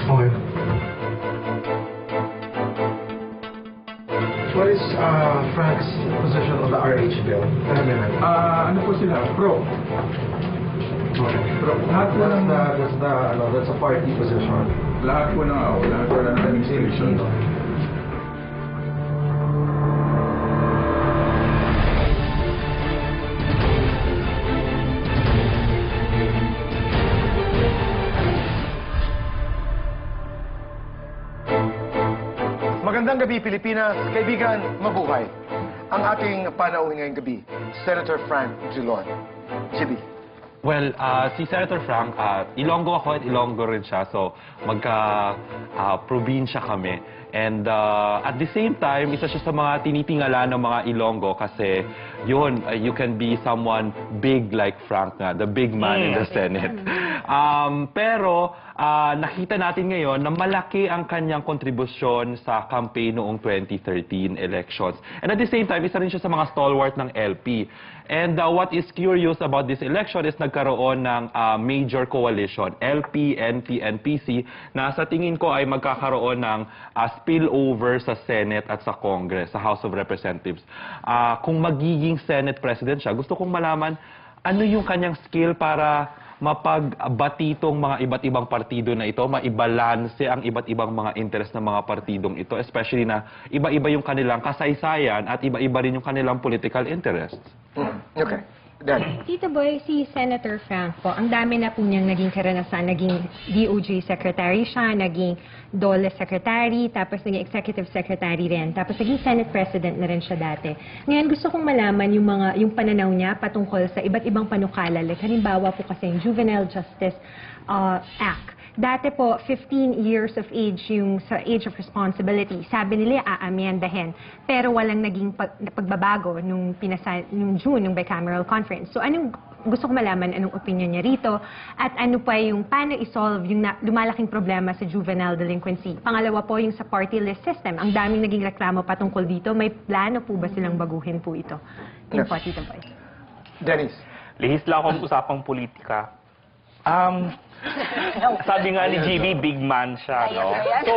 Okay. What is Frank's position on the RH bill? Ano po sila? Pro. Okay. Pro. Lahat po ng... That's a party position. Lahat po ng lahat po ng administration. Magandang gabi, Pilipinas. Kaibigan, mabuhay. Ang ating panauhin ngayong gabi, Senator Frank Drilon. GB. Well, si Senator Frank, Ilonggo ako at Ilonggo rin siya. So, magka-probinsya kami. And at the same time, isa siya sa mga tinitingala ng mga Ilonggo kasi yun, you can be someone big like Frank nga, the big man in the Senate. Pero nakita natin ngayon na malaki ang kanyang kontribusyon sa campaign noong 2013 elections. And at the same time, isa rin siya sa mga stalwart ng LP. And what is curious about this election is nagkaroon ng major coalition, LP, NP, and PC, na sa tingin ko ay magkakaroon ng spillover sa Senate at sa Congress, sa House of Representatives. Kung magiging Senate President siya, gusto kong malaman ano yung kanyang skill para mapagbati itong mga iba't ibang partido na ito, maibalanse ang iba't ibang mga interest ng mga partidong ito, especially na iba-iba yung kanilang kasaysayan at iba-iba rin yung kanilang political interests. Okay. Dan. Tito Boy, si Senator Frank po, ang dami na po niyang naging karanasan. Naging DOJ Secretary siya, naging DOLE Secretary, tapos naging Executive Secretary rin. Tapos naging Senate President na rin siya dati. Ngayon, gusto kong malaman yung pananaw niya patungkol sa iba't ibang panukala. Like, halimbawa po kasi yung Juvenile Justice Act. Dati po, 15 years of age yung sa age of responsibility. Sabi nila, aamyendahin. Pero walang naging pagbabago nung June, nung bicameral conference. So, gusto ko malaman anong opinion niya rito at ano pa yung paano isolve yung lumalaking problema sa juvenile delinquency. Pangalawa po yung sa party list system. Ang daming naging reklamo patungkol dito. May plano po ba silang baguhin po ito? Yun po, Tito Boy. Dennis. Lihis lang akong usapang politika. Sabi nga ni GB, big man siya, no? So,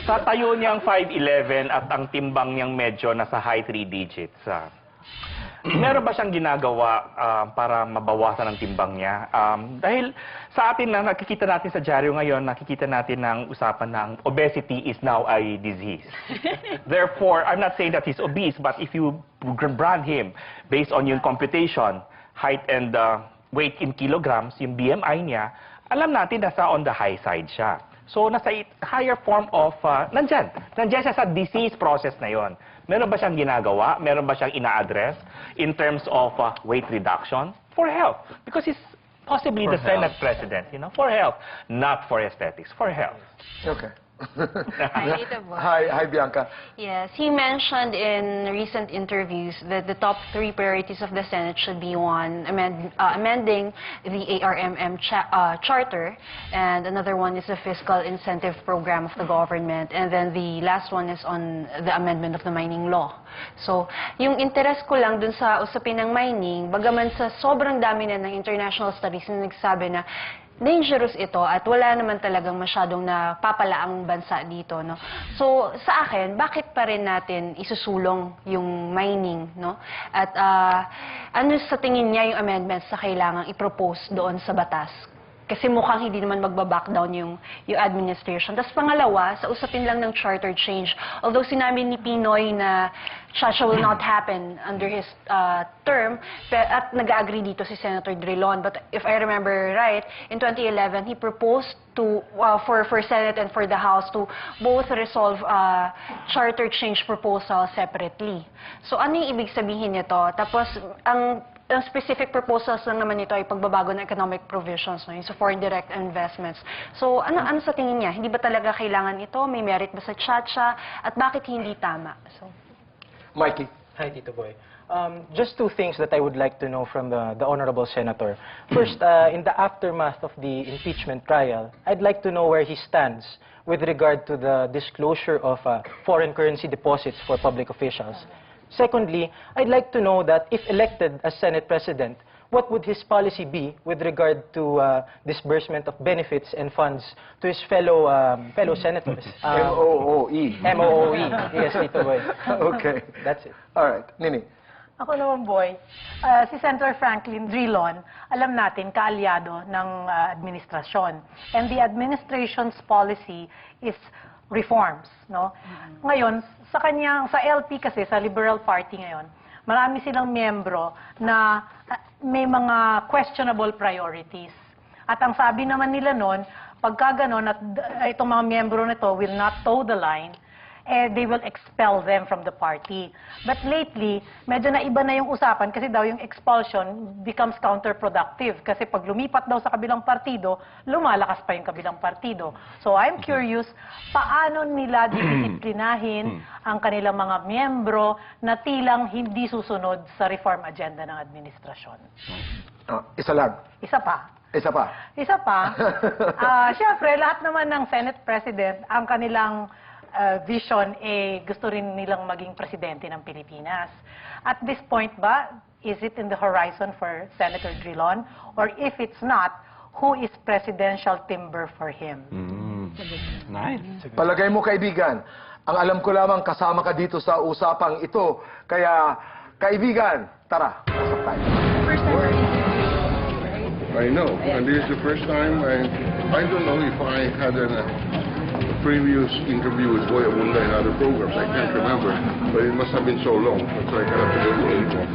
sa tayo niyang 5'11" at ang timbang niyang medyo nasa high 3 digits, meron ba siyang ginagawa para mabawasan ang timbang niya? Dahil sa atin na nakikita natin sa dyaryo ngayon, nakikita natin ng usapan ng obesity is now a disease. Therefore, I'm not saying that he's obese, but if you brand him based on yung computation, height and weight in kilograms, yung BMI niya, alam natin nasa on the high side siya. So, nasa higher form of, nandyan siya sa disease process na yon. Meron ba siyang ginagawa? Meron ba siyang ina-address in terms of weight reduction? For health. Because he's possibly the Senate President, you know, for health. Not for aesthetics, for health. Okay. Hi, Tito Boy. Hi, Bianca. Yes, he mentioned in recent interviews that the top 3 priorities of the Senate should be one, amending the ARMM charter, and another one is the fiscal incentive program of the government, and then the last one is on the amendment of the mining law. So, yung interest ko lang dun sa usapin ng mining, bagaman sa sobrang dami na ng international studies na nagsabi na dangerous ito at wala naman talagang masyadong napapalaang bansa dito, no? So, sa akin, bakit pa rin natin isusulong yung mining, no? At ano sa tingin niya yung amendments na kailangang i-propose doon sa batas? Kasi mukhang hindi naman magbaback down yung administration. Tapos pangalawa, sa usapin lang ng charter change, although sinabi ni Pinoy na siya will not happen under his term, at nag-agree dito si Senator Drilon. But if I remember right, in 2011, he proposed to for Senate and for the House to both resolve charter change proposal separately. So ano yung ibig sabihin nito? Tapos ang specific proposals lang naman ito ay pagbabago ng economic provisions, no? Yung sa foreign direct investments. So, ano sa tingin niya? Hindi ba talaga kailangan ito? May merit ba sa chacha? At bakit hindi tama? So, Mikey. Hi, Tito Boy. Just 2 things that I would like to know from the Honorable Senator. First, in the aftermath of the impeachment trial, I'd like to know where he stands with regard to the disclosure of foreign currency deposits for public officials. Secondly, I'd like to know that if elected as Senate President, what would his policy be with regard to disbursement of benefits and funds to his fellow senators? M-O-O-E. MOOE. Yes, Tito Boy. Okay. That's it. All right. Nini. Ako naman, boy, si Senator Franklin Drilon, alam natin, kaalyado ng administrasyon. And the administration's policy is reforms, no? Ngayon, sa LP kasi, sa Liberal Party ngayon, marami silang miyembro na may mga questionable priorities. At ang sabi naman nila noon, pagka ganon, at itong mga miyembro nito will not toe the line, they will expel them from the party. But lately, medyo naiba na yung usapan kasi daw yung expulsion becomes counterproductive. Kasi pag lumipat daw sa kabilang partido, lumalakas pa yung kabilang partido. So I'm curious, paano nila didisiplinahin ang kanilang mga miyembro na tilang hindi susunod sa reform agenda ng administrasyon? Isa lang. Isa pa. Isa pa. Isa pa. Siyempre, lahat naman ng Senate President, ang kanilang vision, gusto rin nilang maging presidente ng Pilipinas. At this point ba, is it in the horizon for Senator Drilon? Or if it's not, who is presidential timber for him? Nice. Palagay mo, kaibigan, ang alam ko lamang kasama ka dito sa usapang ito. Kaya, kaibigan, tara, pasok tayo. I know, and this is the first time I don't know if I had a previous interview with Boy Abunda in other programs. I can't remember, but it must have been so long, so I cannot remember anymore.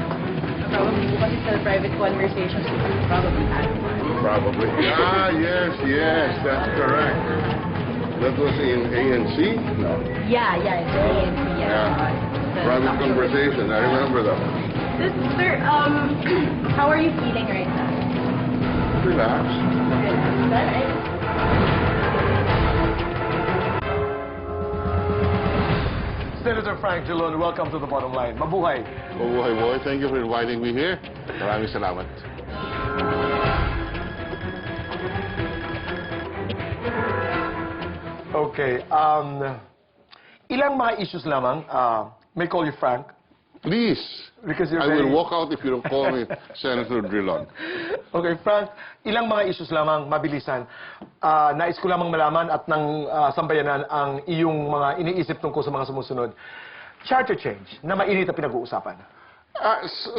Probably because it's a private conversation, so you probably had one. Probably. Yes, that's correct. That was in ANC? No. Yeah, it's ANC, Yeah. Private conversation, I remember that. Sir, how are you feeling right now? Relaxed. Is that right? Senator Frank Drilon, welcome to the bottom line. Mabuhay. Mabuhay, boy. Thank you for inviting me here. Maraming salamat. Okay, ilang mga issues lamang, may call you Frank, Please, because you're I very... will walk out if you don't call me Senator Drilon. Okay, Frank, ilang mga issues lamang, mabilisan. Nais ko lamang malaman at ng sambayanan ang iyong mga iniisip tungkol sa mga sumusunod. Charter change, na mainit na pinag-uusapan.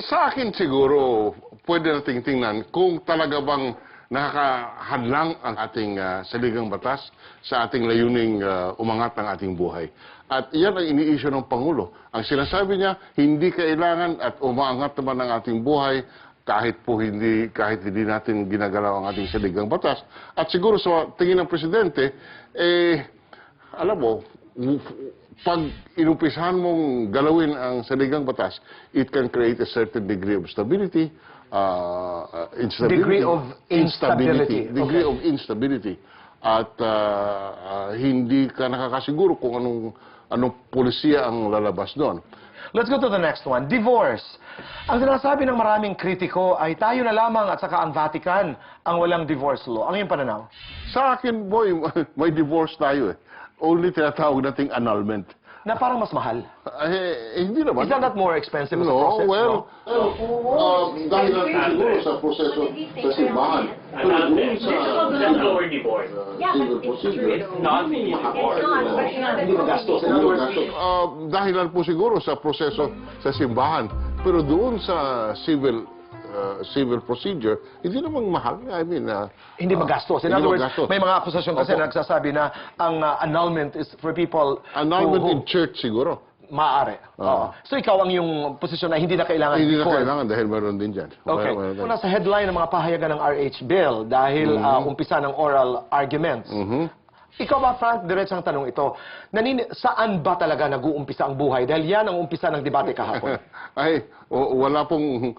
Sa akin siguro, pwede nating tingnan kung talaga bang nakakahadlang ang ating saligang batas sa ating layuning umangat ang ating buhay. At iyan ang ini-issue ng Pangulo. Ang sinasabi niya, hindi kailangan at umaangat naman ang ating buhay kahit hindi natin ginagalaw ang ating saligang batas. At siguro sa tingin ng Presidente, alam mo, pag inumpisahan mong galawin ang saligang batas, it can create a certain degree of stability, Degree of instability. Degree of instability. At hindi ka nakakasiguro kung anong polisiya ang lalabas doon. Let's go to the next one. Divorce. Ang sinasabi ng maraming kritiko ay tayo na lamang at saka ang Vatican ang walang divorce law. Ang iyong pananaw? Sa akin, boy, may divorce tayo eh. Only tinatawag nating annulment. Na parang mas mahal. Hindi naman. Is that more expensive as a No, process? well, dahil lang siguro sa proseso sa simbahan. Pero doon sa lower divorce. civil procedure, It's not really divorce. Hindi magastos. In other words, dahilan po siguro sa proseso sa simbahan. Pero doon sa civil procedure, hindi namang mahal. I mean, hindi magastos. In hindi other words, magastos. may mga akusasyon kasi nagsasabi na ang annulment is for people Annulment who in church siguro. maaari. Oo. So ikaw ang yung posisyon na hindi na kailangan Hindi na before. kailangan dahil meron din dyan. Okay. Meron din. Una sa headline ng mga pahayagan ng RH bill dahil umpisa ng oral arguments. Ikaw ba, Frank, diretsang tanong ito, saan ba talaga nag-uumpisa ang buhay? Dahil yan ang umpisa ng debate kahapon. Ay, wala pong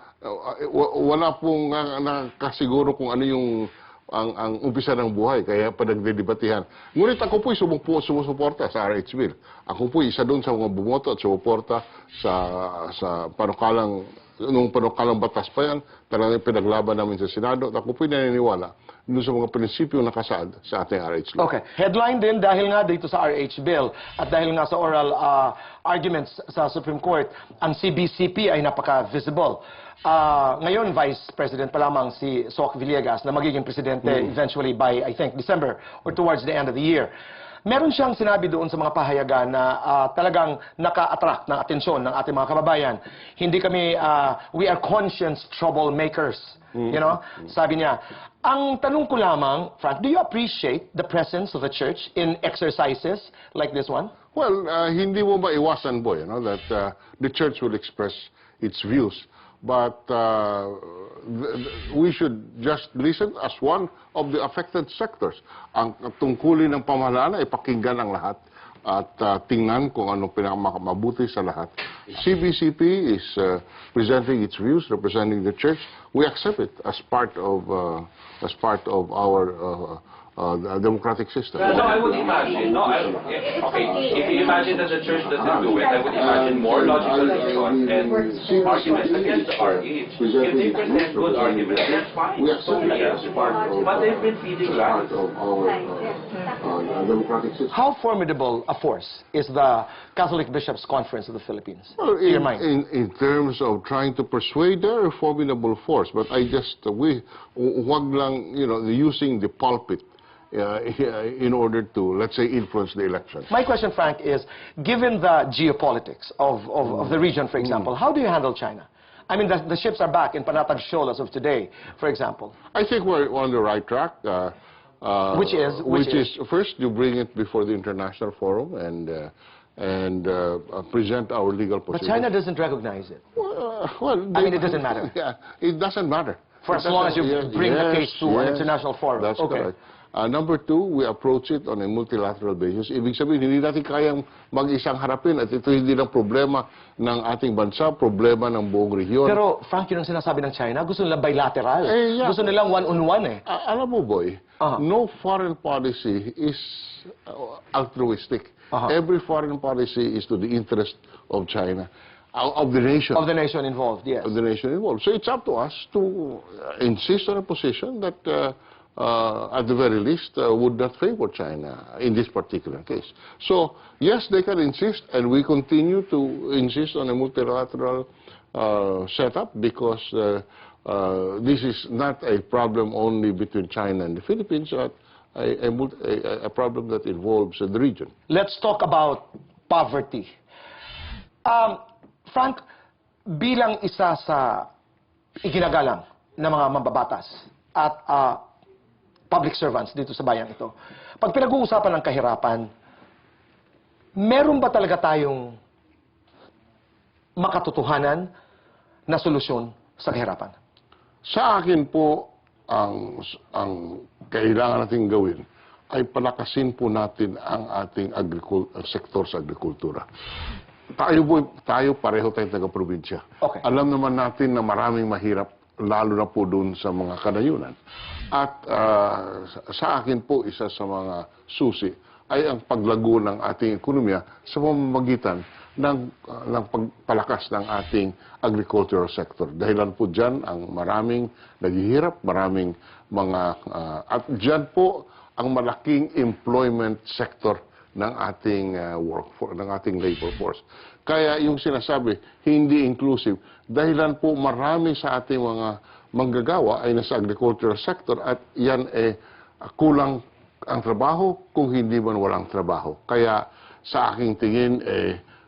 nakasiguro kung ano yung ang umpisa ng buhay, kaya pa nagdedebatihan. Ngunit ako po'y sumusuporta sa RH Bill. Ako po'y isa doon sa mga bumoto at sumuporta sa panukalang, nung panukalang batas pa yan, talagang pinaglaban namin sa Senado, at ako po'y naniniwala doon sa mga prinsipyo nakasaad sa ating RH Law. Okay. Headline din dahil nga dito sa RH Bill at dahil nga sa oral arguments sa Supreme Court, ang CBCP ay napaka-visible. ngayon Vice President pa lamang si Soc Villegas na magiging presidente eventually by, I think, December or towards the end of the year. Meron siyang sinabi doon sa mga pahayagan na talagang naka-attract ng atensyon ng ating mga kababayan. Hindi kami, we are conscience troublemakers. You know? Sabi niya, ang tanong ko lamang, Frank, do you appreciate the presence of the church in exercises like this one? Well, hindi mo maiwasan, boy, that the church will express its views. But we should just listen as one of the affected sectors. Ang tungkulin ng pamahalaan ay pakinggan ang lahat at tingnan kung ano pinakamabuti sa lahat. CBCP is presenting its views, representing the church. We accept it as part of our democratic system. No, I would imagine. Okay, if you imagine that the church doesn't do it, I would imagine more logical reasons and arguments against the RH. If they present good arguments, that's fine. But they've been feeding lies. How How formidable a force is the Catholic Bishops' Conference of the Philippines? Well, To your mind? in terms of trying to persuade, they're a formidable force. But wag lang, using the pulpit in order to, let's say, influence the election. My question, Frank, is, given the geopolitics of the region, for example, how do you handle China? I mean, the ships are back in Panatag Shoal as of today, for example. I think we're on the right track. Which is? First, you bring it before the international forum and present our legal But position. China doesn't recognize it. Well, I mean, it doesn't matter. Yeah, it doesn't matter. For as long as you bring the case to an international forum. That's Okay. correct. Number two, we approach it on a multilateral basis. Ibig sabihin, hindi natin kayang mag-isang harapin at ito hindi lang problema ng ating bansa, problema ng buong rehiyon. Pero, Frank, yun ang sinasabi ng China. Gusto nila bilateral. Yeah. Gusto nilang one-on-one eh. Alam mo, boy, no foreign policy is altruistic. Every foreign policy is to the interest of China, of the nation. Of the nation involved, yes. Of the nation involved. So it's up to us to insist on a position that, at the very least, would not favor China in this particular case. So, yes, they can insist, and we continue to insist on a multilateral setup because this is not a problem only between China and the Philippines, but a problem that involves the region. Let's talk about poverty. Frank, bilang isa sa iginagalang ng mga mambabatas at public servants dito sa bayan ito, pag pinag-uusapan ng kahirapan, meron ba talaga tayong makatotohanan na solusyon sa kahirapan? Sa akin po, ang kailangan natin gawin ay palakasin po natin ang ating sektor sa agrikultura. Tayo pareho tayong taga-probinsya. Okay. Alam naman natin na maraming mahirap, lalo na po doon sa mga kanayunan. At sa akin po, isa sa mga susi ay ang paglago ng ating ekonomiya sa pamamagitan ng pagpalakas ng ating agricultural sector. Dahilan po dyan ang maraming naghihirap, maraming mga... at dyan po ang malaking employment sector ng ating workforce, ng ating labor force. Kaya yung sinasabi, hindi inclusive, dahilan po marami sa ating mga manggagawa ay nasa agricultural sector at yan kulang ang trabaho kung hindi man walang trabaho. Kaya sa aking tingin,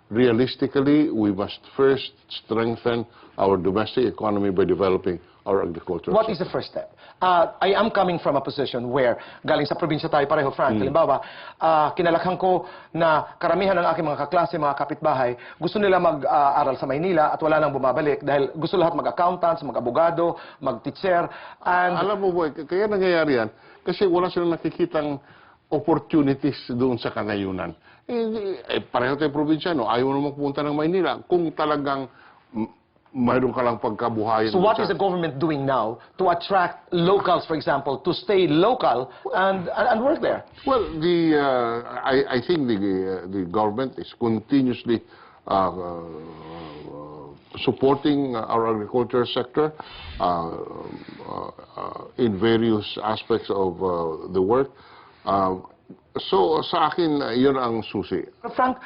realistically, we must first strengthen our domestic economy by developing our agricultural What is the first step? I am coming from a position where, galing sa probinsya tayo pareho, Frank, halimbawa, kinalakhan ko na karamihan ng aking mga kaklase, mga kapitbahay, gusto nila mag-aral sa Maynila at wala nang bumabalik dahil gusto lahat mag-accountants, mag-abogado, mag-teacher. Alam mo, boy, kaya nangyayari yan kasi wala silang nakikitang opportunities doon sa kanayunan. Pareho tayong probinsyano, ayaw naman pumunta ng Maynila kung talagang mayroon ka lang pagkabuhayan. So what is the government doing now to attract locals, for example, to stay local and work there? Well, I think the government is continuously supporting our agriculture sector in various aspects of the work. So, sa akin, yun ang susi. Frank,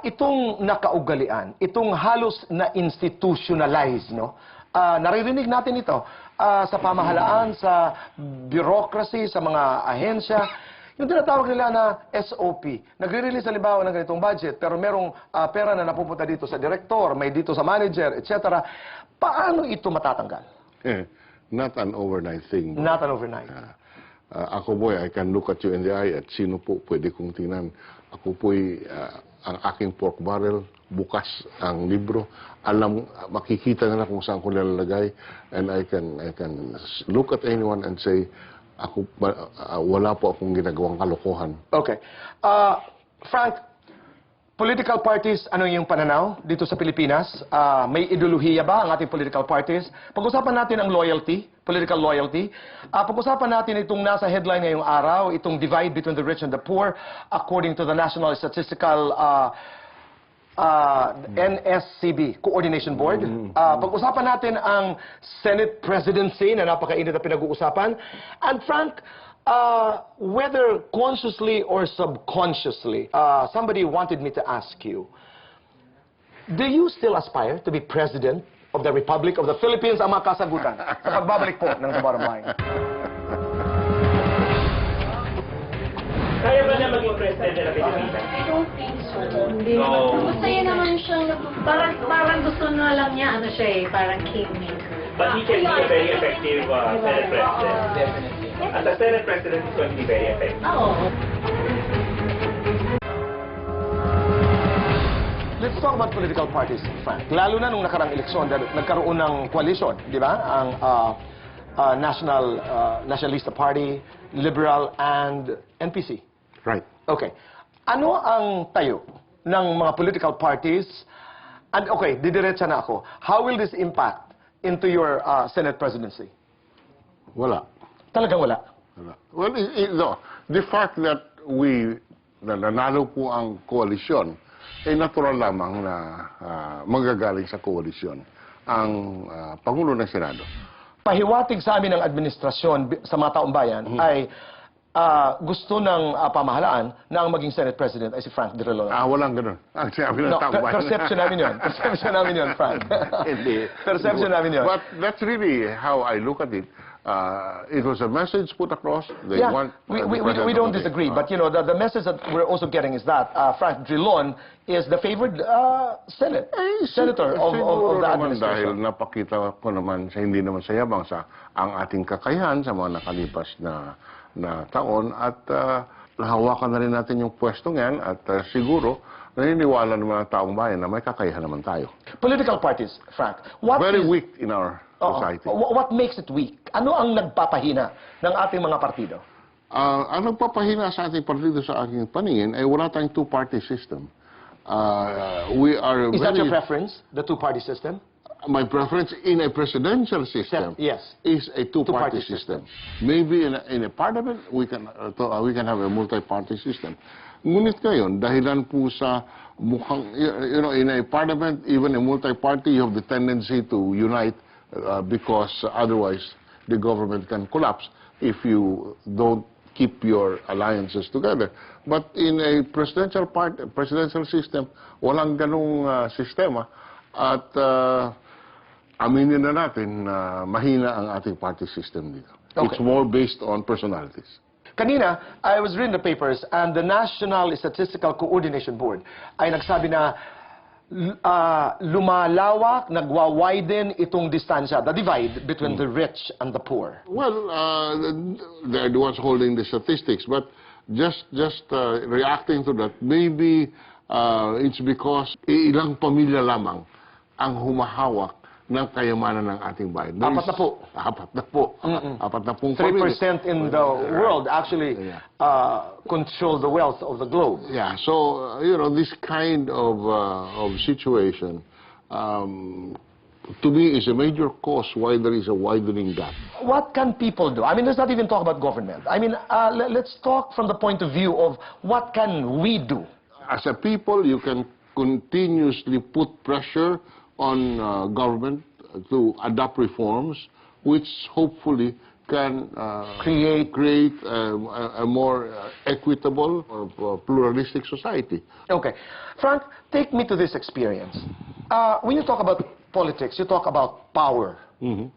itong nakaugalian, itong halos na institutionalize, no? naririnig natin ito sa pamahalaan, sa bureaucracy, sa mga ahensya. Yung tinatawag nila na SOP. Nagre-release halimbawa ng ganitong budget, pero merong pera na napupunta dito sa director, may dito sa manager, etc. Paano ito matatanggal? Not an overnight thing. Not an overnight. Ako boy, I can look at you in the eye at sino po pwede kong tingnan. Ako po'y ang aking pork barrel, bukas ang libro, makikita na kung saan ko nilalagay, and I can look at anyone and say, ako, wala po akong ginagawang kalokohan. Okay. Frank, political parties, ano yung pananaw dito sa Pilipinas? May ideolohiya ba ang ating political parties? Pag-usapan natin ang loyalty, political loyalty. Pag-usapan natin itong nasa headline ngayong araw, itong divide between the rich and the poor, according to the National Statistical NSCB, Coordination Board. Pag-usapan natin ang Senate presidency na napakainit na pinag-uusapan. And Frank, whether consciously or subconsciously, somebody wanted me to ask you, do you still aspire to be President of the Republic of the Philippines? Ang mga kasagutan sa pagbabalik po ng The Bottom Line. Kaya ba na maging president ng Pilipinas? I don't think so. Hindi No. naman. Masaya naman siyang parang gusto na lang niya, ano siya eh, parang kingmaker. But he can be a very effective Senate President. Definitely. As a Senate President, he's going to be very effective. Oo. Let's talk about political parties, Frank. Lalo na nung nakarang eleksyon, nagkaroon ng coalition, di ba? Ang Nationalista Party, Liberal, and NPC. Right. Okay. Ano ang tayo ng mga political parties? And okay, didiretsa na ako. How will this impact into your Senate presidency? Wala. Talagang wala. Well, no, the fact that nanalo po ang koalisyon, ay natural lamang na magagaling sa koalisyon ang Pangulo ng Senado. Pahiwatig sa amin ng administrasyon sa mga taong bayan ay gusto ng pamahalaan na ang maging Senate President ay si Frank Drilon. Walang ganun. Ang sinabi ng No, taong bayan. perception namin yun. Perception namin yun, Frank. Hindi. Perception namin yun. But that's really how I look at it. It was a message put across. They Yeah, want, we don't disagree. But, you know, the message that we're also getting is that Frank Drilon is the favored senator of the administration. Dahil napakita ko naman sa hindi naman sa yabang sa ang ating kakayahan sa mga nakalipas na taon at nahawakan na rin natin yung pwestong yan at siguro naniniwala naman ang taong bayan na may kakayahan naman tayo. Political parties, Frank. Very weak in our society. What makes it weak? Ano ang nagpapahina ng ating mga partido? Ang nagpapahina sa ating partido sa aking paningin ay wala tayong two-party system. Is that your preference, the two-party system? My preference in a presidential system Yes. is a two-party system. Maybe in a parliament, we can have a multi-party system. Ngunit ngayon, dahilan po sa mukhang, you know, in a parliament, even a multi-party, you have the tendency to unite because otherwise the government can collapse if you don't keep your alliances together. But in a presidential system, walang ganung sistema at aminin na natin na mahina ang ating party system dito. Okay. It's more based on personalities. Kanina, I was reading the papers and the National Statistical Coordination Board ay nagsabi na lumalawak, nagwa-widen itong distansya, the divide between the rich and the poor. Well, they're the ones holding the statistics, but just reacting to that, maybe it's because ilang pamilya lamang ang humahawak ng kayamanan ng ating bayan. Apat na po. Apat na po. Apat na pong pamilya. 3% in the world actually control the wealth of the globe. Yeah, so, you know, this kind of situation, to me, is a major cause why there is a widening gap. What can people do? I mean, let's not even talk about government. I mean, let's talk from the point of view of what can we do? As a people, you can continuously put pressure on government to adopt reforms which hopefully can create a more equitable or pluralistic society. Okay. Frank, take me to this experience. When you talk about politics, you talk about power.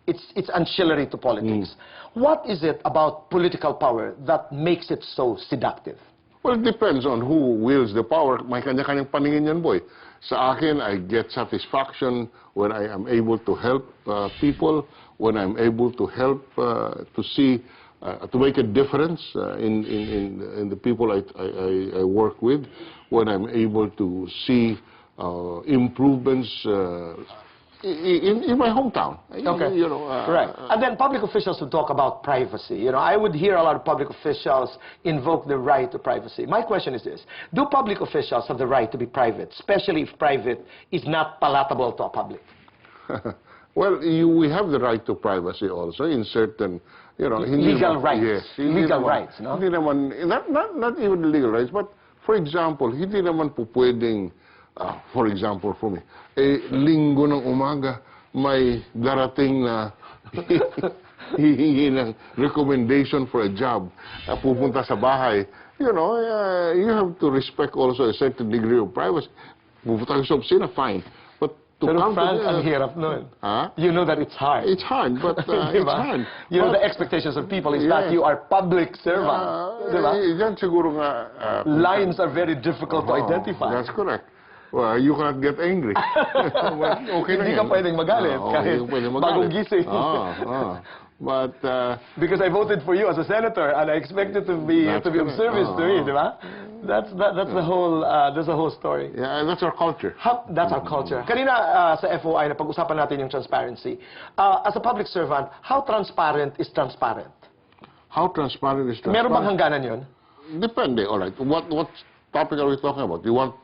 It's ancillary to politics. What is it about political power that makes it so seductive? Well, it depends on who wields the power. May kanya-kanyang paningin yan, boy. Sa akin, I get satisfaction when I am able to help people, when I'm able to help to see, to make a difference in the people I work with, when I'm able to see improvements in my hometown. Okay. You know, right. And then public officials would talk about privacy. You know, I would hear a lot of public officials invoke the right to privacy. My question is this: do public officials have the right to be private, especially if private is not palatable to a public? Well, we have the right to privacy also in certain, you know, legal rights. Yes, legal rights, no? Hindi naman, not even legal rights, but for example, hindi naman po pwedeng, for example, for me, linggo ng umaga, may darating na hihingi ng recommendation for a job, pupunta sa bahay. You know, you have to respect also a certain degree of privacy. Pupunta ka sa opisina, fine. But to Pero come France, ang to... hirap nun. Huh? You know that it's hard. It's hard, but it's hard. You know, But- the expectations of people is that you are public servant. Diba? Yan siguro nga... Lines are very difficult to identify. That's correct. Well, you cannot get angry. But okay lang Hindi ka yan. pwedeng magalit kahit hindi pwedeng bagong magalit. gising. But... Because I voted for you as a senator and I expected to be That's of correct. service to me, di ba? That's the whole story. yeah, that's our culture. That's our culture. Kanina sa FOI na pag-usapan natin yung transparency. As a public servant, how transparent is transparent? How transparent is transparent? Meron bang hangganan yun? Depende. All right. What topic are we talking about? You want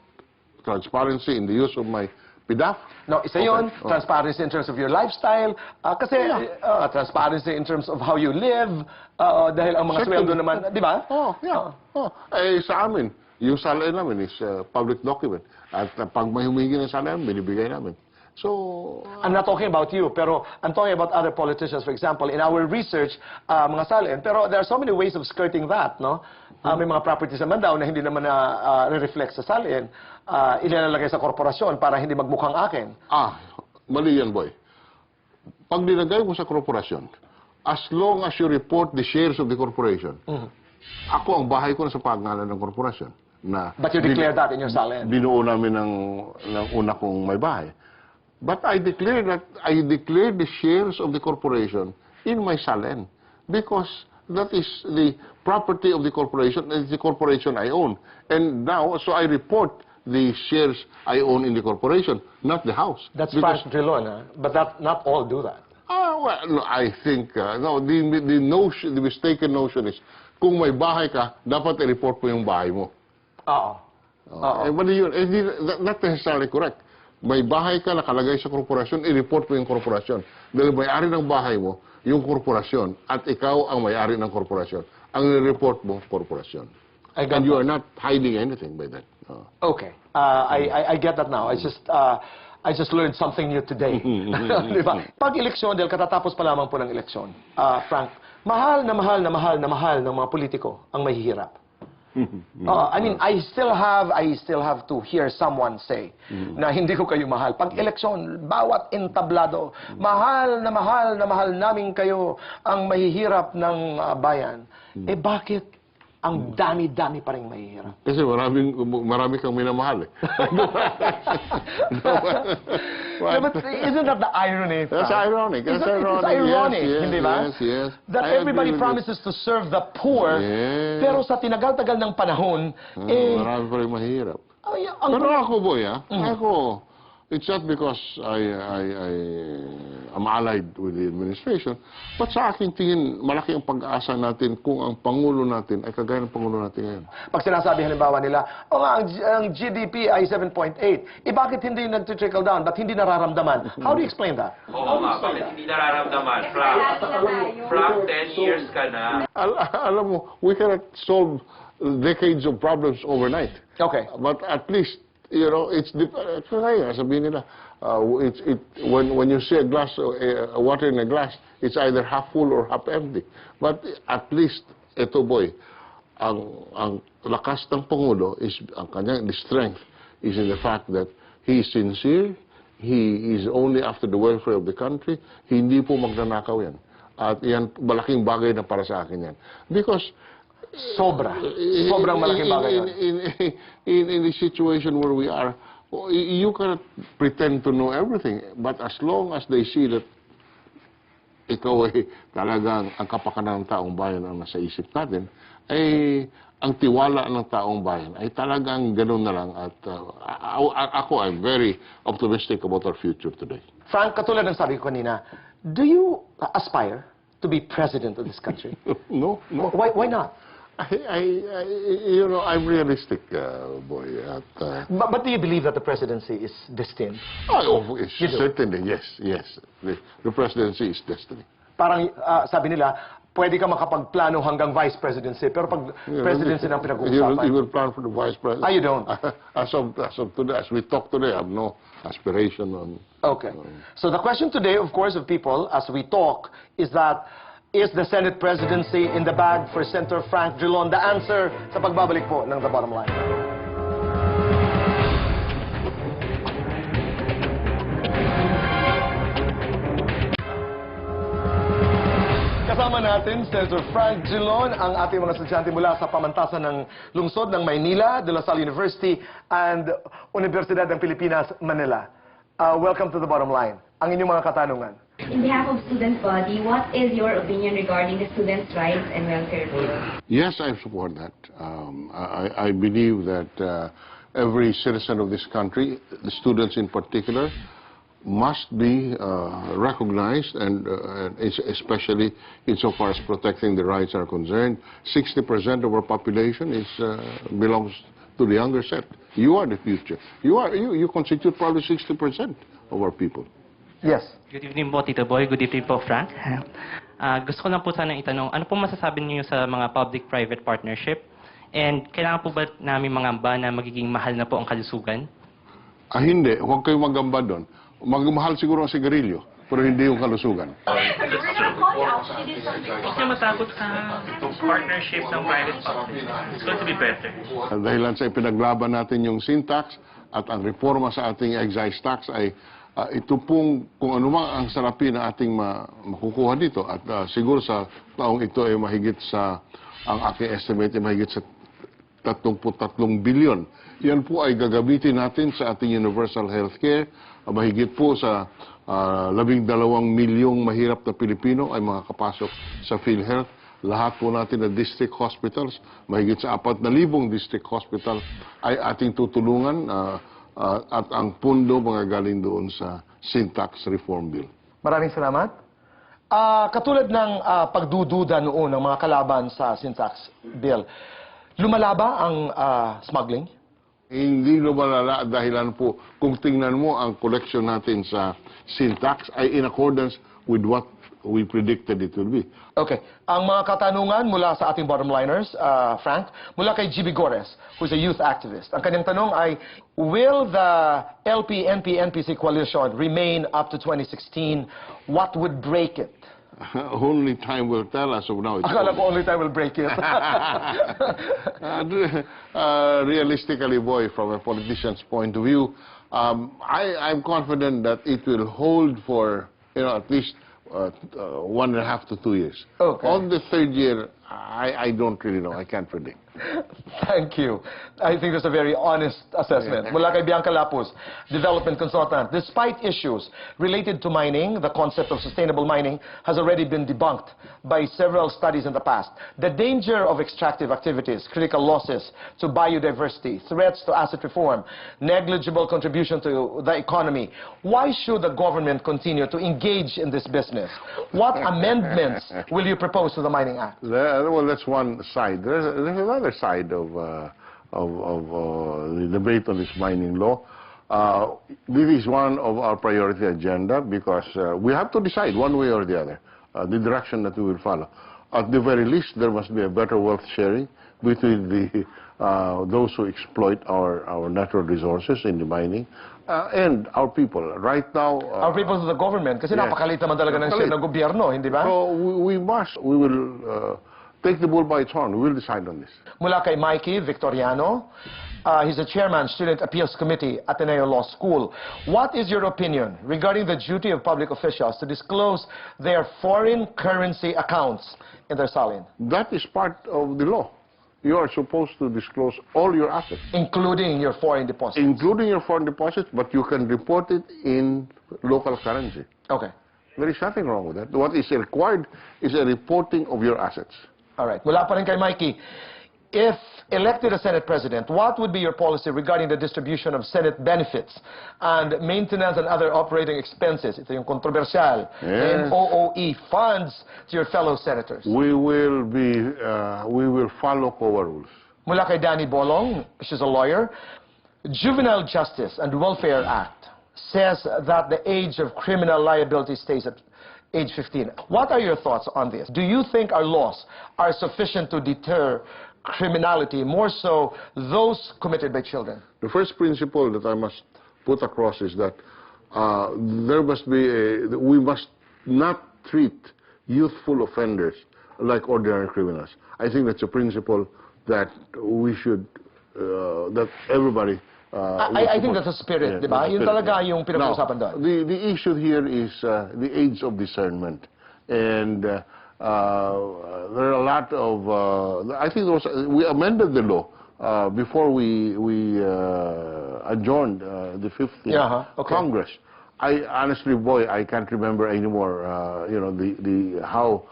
transparency in the use of my PDAF? No, isa yun, transparency in terms of your lifestyle, kasi transparency in terms of how you live, dahil ang mga sweldo naman, di ba? Sa amin, yung salary namin is public document. At pag may humingi ng salary, binibigay namin. So, I'm not talking about you, pero I'm talking about other politicians. For example, in our research, mga salin. Pero there are so many ways of skirting that, no? May mga properties naman daw na hindi naman na re-reflect sa salin. Ilalagay sa korporasyon para hindi magmukhang akin. mali yan, boy. Pag nilagay mo sa korporasyon, as long as you report the shares of the corporation, ako ang bahay ko na sa pangalan ng korporasyon. But you declare that in your salin? Binuo namin ng una kong may bahay. But I declare the shares of the corporation in my salin because that is the property of the corporation, and it's the corporation I own. And now, so I report the shares I own in the corporation, not the house. That's Senator Drilon, but not all do that. Well, no, I think, no, the mistaken notion is, kung may bahay ka, dapat i-report mo yung bahay mo. But yun, not necessarily correct. May bahay ka nakalagay sa korporasyon, i-report mo yung korporasyon. Dahil may-ari ng bahay mo, yung korporasyon, at ikaw ang may-ari ng korporasyon. Ang i-report mo, korporasyon. And you are not hiding anything by that. Okay. I get that now. I just learned something new today. Diba? Pag eleksyon, dahil katatapos pa lamang po ng eleksyon, Frank, mahal na mahal na mahal na mahal ng mga politiko ang mahihirap. I mean, I still have to hear someone say na hindi ko kayo mahal. Pag eleksyon, bawat entablado, mahal na mahal na mahal namin kayo ang mahihirap ng bayan. Eh bakit ang dami-dami pa rin mahihirap? Kasi marami kang minamahal eh. But isn't that the irony? That's ironic. It's ironic, hindi ba? Yes. That everybody promises to serve the poor, pero sa tinagal-tagal ng panahon, marami pa rin mahirap. Pero ako, boy, ako, it's not because I'm allied with the administration, but sa aking tingin, malaki ang pag-asa natin kung ang Pangulo natin ay kagaya ng Pangulo natin ngayon. Pag sinasabi halimbawa nila, ang GDP ay 7.8, bakit hindi nag-trickle down? Ba't hindi nararamdaman? How do you explain that? Oo nga, bakit hindi nararamdaman? Frank, 10 years ka na. Alam mo, we cannot solve decades of problems overnight. Okay. But at least, you know, sabihin nila, when you see a glass, water in a glass, it's either half full or half empty. But at least, ito boy, ang lakas ng Pangulo is, ang kanyang strength is in the fact that he is sincere he is only after the welfare of the country, hindi po magnanakaw yan. At yan, malaking bagay na para sa akin yan. Because sobrang malaking bagay yan. In the situation where we are, you cannot pretend to know everything. But as long as they see that ikaw ay talagang ang kapakanan ng taong bayan ang nasa isip natin, ay ang tiwala ng taong bayan ay talagang gano'n na lang. At ako, I'm very optimistic about our future today. Frank, katulad ng sabi ko kanina, do you aspire to be president of this country? No. Why not? I'm realistic, boy. But do you believe that the presidency is destined? Certainly, yes. The presidency is destiny. Parang sabi nila, pwede ka makapagplano hanggang vice presidency, pero pag presidency ng pinag-uusapan. You will plan for the vice president. You don't? As of today, as we talk today, I have no aspiration on. Okay. So the question today, of course, of people, as we talk, is that, is the Senate presidency in the bag for Senator Frank Drilon? The answer sa pagbabalik po ng The Bottom Line. Kasama natin, Senator Frank Drilon, ang ating mga estudyante mula sa pamantasan ng lungsod ng Maynila, De La Salle University, and Universidad ng Pilipinas, Manila. Welcome to The Bottom Line. Ang inyong mga katanungan. In behalf of student body, what is your opinion regarding the students' rights and welfare bill? Yes, I support that. I believe that every citizen of this country, the students in particular, must be recognized, and especially insofar as protecting the rights are concerned. 60% of our population belongs to the younger set. You are the future. You constitute probably 60% of our people. Yes. Good evening po, Tito Boy. Good evening po, Frank. Gusto ko lang po sana itanong, ano po masasabi niyo sa mga public-private partnership? And kailangan po ba namin mangamba na magiging mahal na po ang kalusugan? Hindi. Huwag kayong magamba doon. Magmahal siguro ang sigarilyo, pero hindi yung kalusugan. Huwag niyo matakot sa partnership ng private public. It's going to be better. Dahilan sa ipinaglaban natin yung sin tax at ang reforma sa ating excise tax ay ito pong kung ano man ang salapi na ating makukuha dito. At siguro sa taong ito ay mahigit sa, ang aking estimate ay mahigit sa 33 bilyon. Yan po ay gagamitin natin sa ating universal healthcare. Mahigit po sa 12 milyong mahirap na Pilipino ay makakapasok sa PhilHealth. Lahat po natin na district hospitals, mahigit sa 4,000 district hospital ay ating tutulungan at ang pundo manggagaling doon sa sin tax reform bill. Maraming salamat. Katulad ng pagdududa noon ng mga kalaban sa sin tax bill, lumala ba ang smuggling? Hindi lumalala dahilan po kung tingnan mo ang collection natin sa sin tax ay in accordance with what we predicted it will be. Okay. Ang mga katanungan mula sa ating bottomliners, Frank, mula kay GB Gores, who's a youth activist. Ang kanyang tanong ay, will the LP-NP-NPC coalition remain up to 2016? What would break it? Only time will tell us of now. Akala ko only time will break it. Realistically, boy, from a politician's point of view, I'm confident that it will hold for at least 1.5 to 2 years. Okay. On the third year, I don't really know. I can't predict. Thank you. I think that's a very honest assessment. Mula kay Bianca Lapus, development consultant. Despite issues related to mining, the concept of sustainable mining has already been debunked by several studies in the past. The danger of extractive activities, critical losses to biodiversity, threats to asset reform, negligible contribution to the economy. Why should the government continue to engage in this business? What amendments will you propose to the Mining Act? Well, that's one side. There's another side of the debate on this mining law. This is one of our priority agenda because we have to decide one way or the other the direction that we will follow. At the very least, there must be a better wealth sharing between those who exploit our natural resources in the mining and our people. Right now... our people to the government, kasi napakalit naman talaga ng share ng gobyerno, hindi ba? So we will take the bull by its horn. We'll decide on this. Mula kay Mikey Victoriano, he's the chairman, Student Appeals Committee, Ateneo Law School. What is your opinion regarding the duty of public officials to disclose their foreign currency accounts in their salin? That is part of the law. You are supposed to disclose all your assets. Including your foreign deposits? Including your foreign deposits, but you can report it in local currency. Okay. There is nothing wrong with that. What is required is a reporting of your assets. All right. Mula pa rin kay Mikey, if elected as Senate President, what would be your policy regarding the distribution of Senate benefits and maintenance and other operating expenses? Ito yung controversial. Yes. MOOE funds to your fellow senators. We will follow COA rules. Mula kay Danny Bolong, she's a lawyer. Juvenile Justice and Welfare Act says that the age of criminal liability stays at age 15. What are your thoughts on this? Do you think our laws are sufficient to deter criminality, more so those committed by children? The first principle that I must put across is that we must not treat youthful offenders like ordinary criminals. I think that's a principle that we should, that everybody... I think that's a spirit, di ba? Yun talaga yung pinag-uusapan doon. The issue here is the age of discernment. And there are a lot of... I think we amended the law before we adjourned the 5th Congress. Honestly, boy, I can't remember anymore, you know, how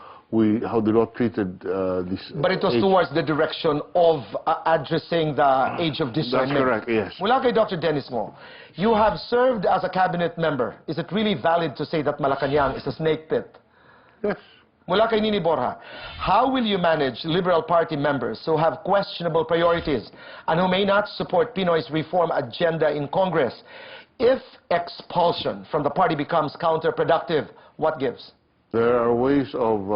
the law treated this. But it was towards the direction of addressing the age of discernment. That's correct, yes. Mula kay Dr. Dennis Ngo, you have served as a cabinet member. Is it really valid to say that Malacanang is a snake pit? Yes. Mula kay Nini Borja, how will you manage Liberal Party members who have questionable priorities and who may not support Pinoy's reform agenda in Congress? If expulsion from the party becomes counterproductive, what gives? There are ways of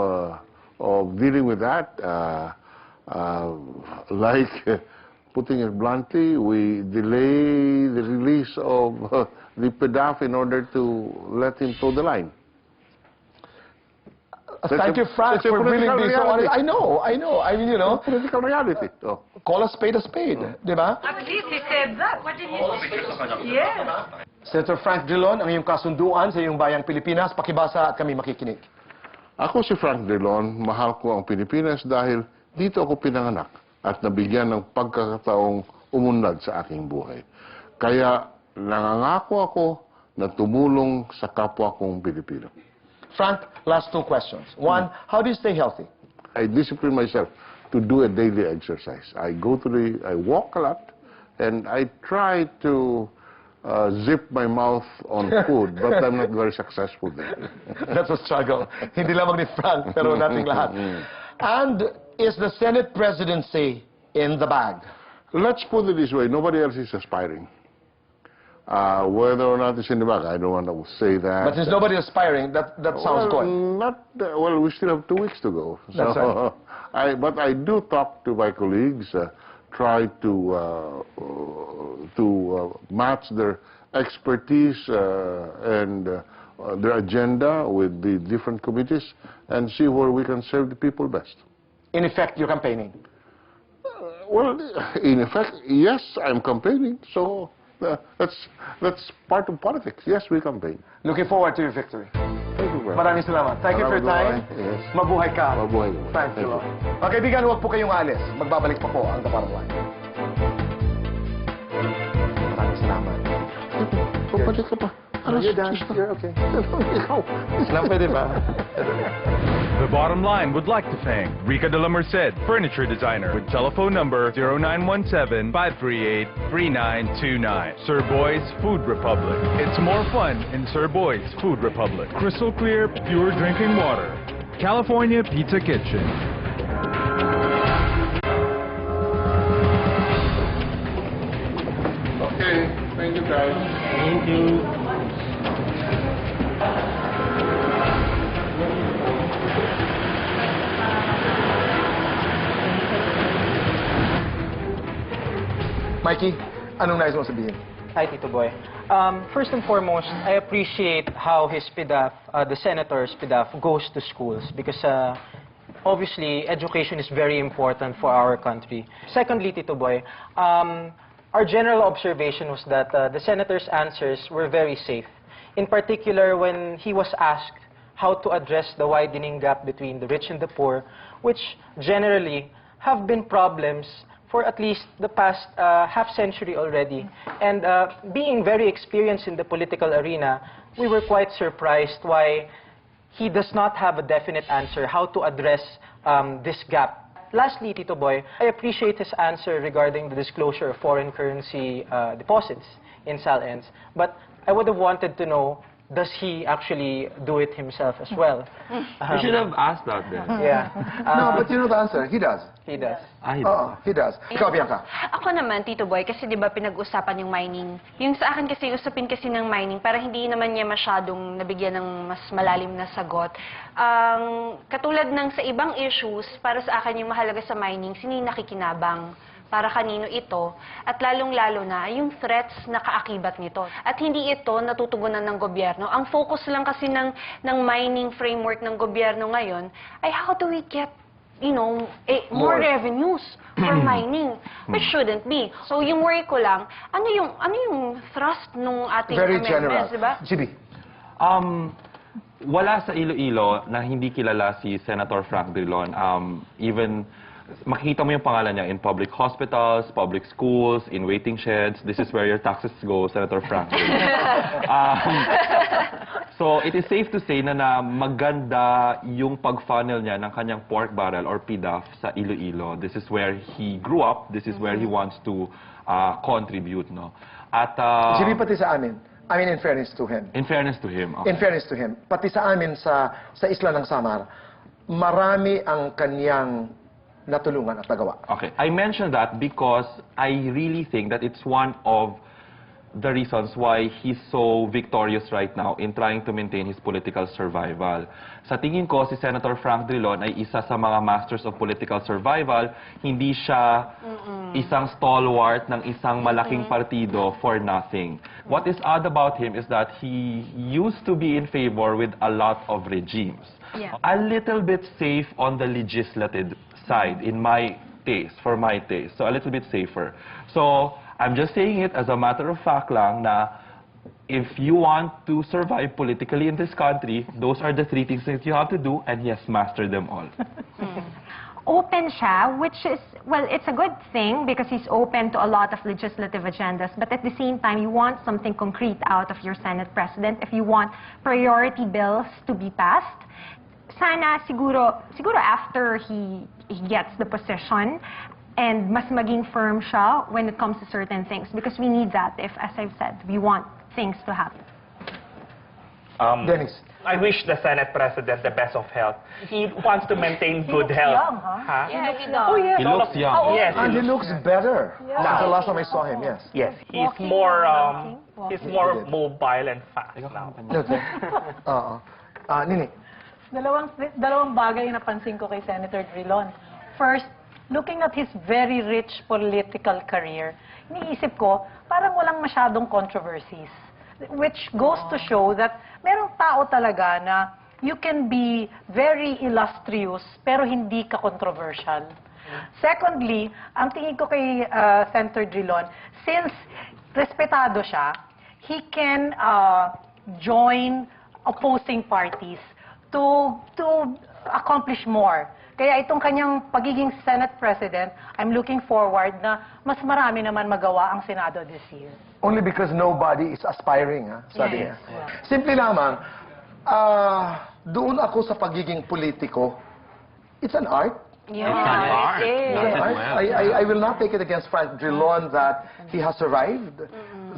dealing with that. Like, putting it bluntly, we delay the release of the PDAF in order to let him toe the line. Thank you, Frank, for really being so honest. I know. I mean, you know. Political reality. Oh. Call a spade, di ba? At least he said that. What did he say? Yes. Senator Frank Drilon, ang iyong kasunduan sa iyong bayang Pilipinas, pakibasa at kami makikinig. Ako si Frank Drilon, mahal ko ang Pilipinas dahil dito ako pinanganak at nabigyan ng pagkakataong umunlad sa aking buhay. Kaya nangangako ako na tumulong sa kapwa kong Pilipino. Frank, last 2 questions. One, how do you stay healthy? I discipline myself to do a daily exercise. I walk a lot, and I try to zip my mouth on food, but I'm not very successful there. That's a struggle. Hindi lamang ni Frank, pero nating lahat. And is the Senate presidency in the bag? Let's put it this way. Nobody else is aspiring. Whether or not it's in the bag, I don't want to say that. But since nobody's aspiring, that sounds good. Well, we still have 2 weeks to go. That's right. But I do talk to my colleagues, try to match their expertise and their agenda with the different committees and see where we can serve the people best. In effect, you're campaigning? Well, in effect, yes, I'm campaigning, so... That's part of politics. Yes, we campaign. Looking forward to your victory. Thank you very much. Maraming salamat. Thank you for your time. Yes. Mabuhay ka. Mabuhay. Thank you. Mga kaibigan, huwag po kayong alis. Magbabalik pa po ang The Bottomline. Maraming salamat. Pagpalit ka pa. You're done. You're okay. Islam pwede ba? The Bottom Line would like to thank Rica de la Merced, furniture designer, with telephone number 0917-538-3929. Sir Boy's Food Republic. It's more fun in Sir Boy's Food Republic. Crystal clear, pure drinking water. California Pizza Kitchen. Okay, thank you guys. Thank you. Mikey, anong nais mo sabihin? Hi, Tito Boy. First and foremost, I appreciate how his PDAF, the senator's PDAF, goes to schools because obviously, education is very important for our country. Secondly, Tito Boy, our general observation was that the Senator's answers were very safe. In particular, when he was asked how to address the widening gap between the rich and the poor, which generally have been problems for at least the past half-century already. And being very experienced in the political arena, we were quite surprised why he does not have a definite answer how to address this gap. Lastly, Tito Boy, I appreciate his answer regarding the disclosure of foreign currency deposits in SALENS, but I would have wanted to know, does he actually do it himself as well? You should have asked that then. Yeah. No, but you know the answer. He does. He does. He does. Ikaw, Bianca. Ako naman, Tito Boy, kasi di ba pinag-usapan yung mining. Yung sa akin kasi, usapin kasi ng mining, para hindi naman niya masyadong nabigyan ng mas malalim na sagot. Katulad ng sa ibang issues, para sa akin yung mahalaga sa mining, sino yung nakikinabang? Para kanino ito, at lalong-lalo na yung threats na kaakibat nito. At hindi ito natutugunan ng gobyerno. Ang focus lang kasi ng mining framework ng gobyerno ngayon ay how do we get, you know, more revenues for mining, which shouldn't be. So yung worry ko lang, ano yung thrust nung ating Very amendments, general. diba? GB. Wala sa Iloilo na hindi kilala si Senator Frank Drilon. Even makikita mo yung pangalan niya in public hospitals, public schools, in waiting sheds. This is where your taxes go, Senator Frank. So it is safe to say na maganda yung pag-funnel niya ng kanyang pork barrel or PDAF sa Iloilo. This is where he grew up. This is where he wants to contribute. No? At GB, pati sa amin. I mean, in fairness to him. In fairness to him. Okay. In fairness to him. Pati sa amin sa isla ng Samar, marami ang kanyang natulungan at nagawa. Okay. I mentioned that because I really think that it's one of the reasons why he's so victorious right now in trying to maintain his political survival. Sa tingin ko, si Senator Frank Drilon ay isa sa mga masters of political survival. Hindi siya isang stalwart ng isang malaking partido for nothing. What is odd about him is that he used to be in favor with a lot of regimes. Yeah. A little bit safe on the legislative side, in my taste, for my taste. So a little bit safer. So I'm just saying it as a matter of fact lang na if you want to survive politically in this country, those are the three things that you have to do, and he has mastered them all. Open siya, which is, well, it's a good thing because he's open to a lot of legislative agendas, but at the same time, you want something concrete out of your Senate President. If you want priority bills to be passed, sana siguro after he gets the position and mas maging firm siya when it comes to certain things, because we need that if, as I've said, we want things to happen. Dennis. I wish the Senate President the best of health. He wants to maintain good health. Young, huh? Huh? Yeah, he does. Oh, yes. He looks young. Yes. And he looks better. That's the last time I saw him, yes. Yes, he's Walking, more walking. he's more mobile and fast now. Okay. Nini. Dalawang bagay na napansin ko kay Senator Drilon. First, looking at his very rich political career, iniisip ko, parang walang masyadong controversies. Which goes to show that merong tao talaga na you can be very illustrious pero hindi ka controversial. Secondly, ang tingin ko kay Senator Drilon, since respetado siya, he can join opposing parties to accomplish more. Kaya itong kanyang pagiging Senate President, I'm looking forward na mas marami naman magawa ang Senado this year. Only because nobody is aspiring, ha? Sabi niya. Simple lamang, doon ako sa pagiging politiko, it's an art. Yeah, art. it is. It's an art. I will not take it against Frank Drilon that he has survived,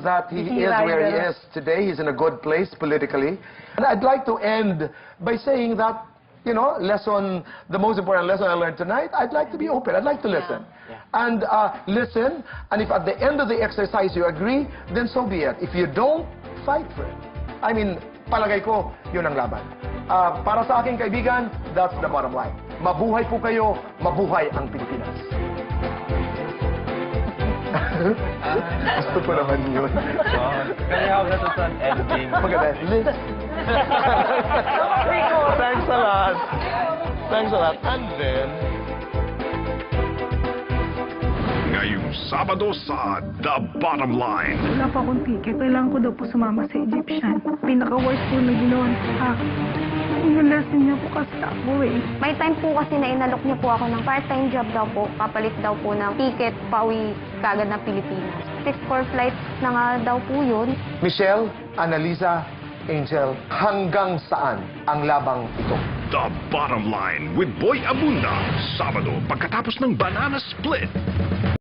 that he is where he is today. He's in a good place politically. And I'd like to end by saying that, you know, the most important lesson I learned tonight, I'd like to be open. I'd like to listen. And listen, and if at the end of the exercise you agree, then so be it. If you don't, fight for it. I mean, palagay ko, yun ang laban. Para sa aking kaibigan, that's the bottom line. Mabuhay po kayo, mabuhay ang Pilipinas. Gusto ko naman yun. Can you have that as an ending? Maganda. Thanks a lot. Thanks a lot. And then, Ngayong Sabado sa The Bottomline. Wala pa akong ticket. Kailangan ko daw po sumama sa Egyptian. Pinaka-worst po na ginawa sa akin. Inulasin niya po kasi ako eh. May time po kasi na inalok niya po ako ng part-time job daw po. Kapalit daw po ng ticket pauwi kagad ng Pilipinas. 6-4 flights na nga daw po yun. Michelle, Annalisa, Angel, hanggang saan ang labang ito? The Bottomline with Boy Abunda. Sabado pagkatapos ng Banana Split.